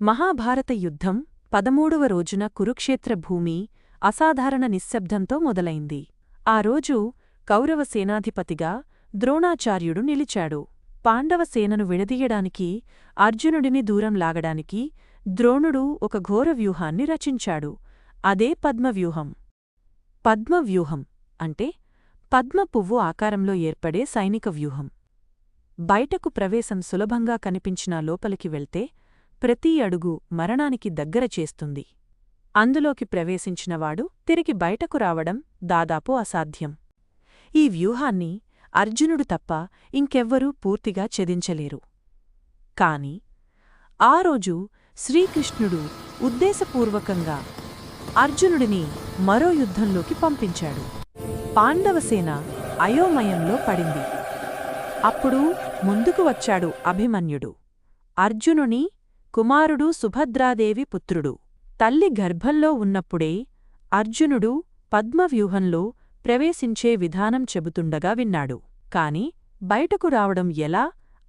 మహాభారత యుద్ధం 13వ రోజున కురుక్షేత్ర భూమి అసాధారణ నిశ్శబ్దంతో మొదలైంది. ఆ రోజు కౌరవ సేనాధిపతిగా ద్రోణాచార్యుడు నిలిచాడు. పాండవ సేనను విడదీయడానికి, అర్జునుడిని దూరం లాగడానికి ద్రోణుడు ఒక ఘోర వ్యూహాన్ని రచించాడు. అదే పద్మవ్యూహం. పద్మవ్యూహం అంటే పద్మ పువ్వు ఆకారంలో ఏర్పడే సైనిక వ్యూహం. బయటకు ప్రవేశం సులభంగా కనిపించినా లోపలికి వెళ్తే ప్రతీ అడుగు మరణానికి దగ్గర చేస్తుంది. అందులోకి ప్రవేశించినవాడు తిరిగి బయటకు రావడం దాదాపు అసాధ్యం. ఈ వ్యూహాన్ని అర్జునుడు తప్ప ఇంకెవ్వరూ పూర్తిగా ఛేదించలేరు. కాని ఆ రోజు శ్రీకృష్ణుడు ఉద్దేశపూర్వకంగా అర్జునుడిని మరో యుద్ధంలోకి పంపించాడు. పాండవసేన అయోమయంలో పడింది. అప్పుడు ముందుకు వచ్చాడు అభిమన్యుడు. అర్జునుని కుమారుడు సుభద్రాదేవి పుత్రుడు. తల్లి గర్భంలో ఉన్నప్పుడే అర్జునుడు పద్మవ్యూహంలో ప్రవేశించే విధానం చెబుతుండగా విన్నాడు. కాని బయటకు రావడం ఎలా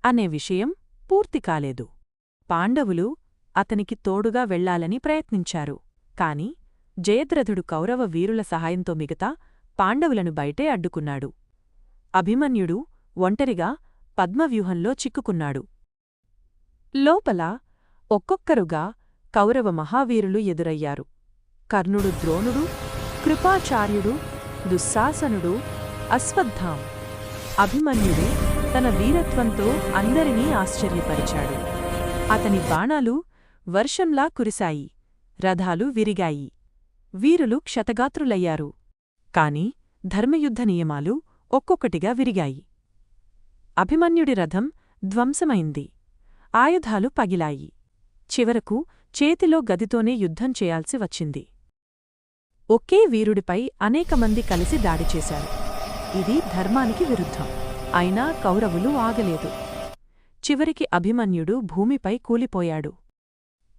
అనే విషయం పూర్తికాలేదు. పాండవులు అతనికి తోడుగా వెళ్లాలని ప్రయత్నించారు. కాని జయద్రథుడు కౌరవ వీరుల సహాయంతో మిగతా పాండవులను బయటే అడ్డుకున్నాడు. అభిమన్యుడు ఒంటరిగా పద్మవ్యూహంలో చిక్కుకున్నాడు. లోపల ఒక్కొక్కరుగా కౌరవ మహావీరులు ఎదురయ్యారు. కర్ణుడు, ద్రోణుడు, కృపాచార్యుడు, దుశ్శాసనుడు, అశ్వత్థామ. అభిమన్యుడు తన వీరత్వంతో అందరినీ ఆశ్చర్యపరిచాడు. అతని బాణాలు వర్షంలా కురిశాయి. రథాలు విరిగాయి. వీరులు క్షతగాత్రులయ్యారు. కాని ధర్మయుద్ధ నియమాలు ఒక్కొక్కటిగా విరిగాయి. అభిమన్యుడి రథం ధ్వంసమైంది. ఆయుధాలు పగిలాయి. చివరకు చేతిలో గదితోనే యుద్ధం చేయాల్సి వచ్చింది. ఒకే వీరుడిపై అనేకమంది కలిసి దాడి చేశారు. ఇది ధర్మానికి విరుద్ధం. అయినా కౌరవులు ఆగలేదు. చివరికి అభిమన్యుడు భూమిపై కూలిపోయాడు.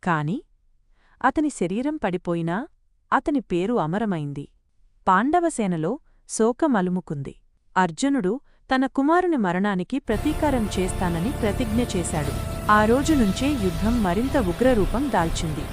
కాని అతని శరీరం పడిపోయినా అతని పేరు అమరమైంది. పాండవసేనలో శోకమలుముకుంది. అర్జునుడు తన కుమారుని మరణానికి ప్రతీకారం చేస్తానని ప్రతిజ్ఞ చేశాడు. ఆ రోజునుంచే యుద్ధం మరింత ఉగ్రరూపం దాల్చింది.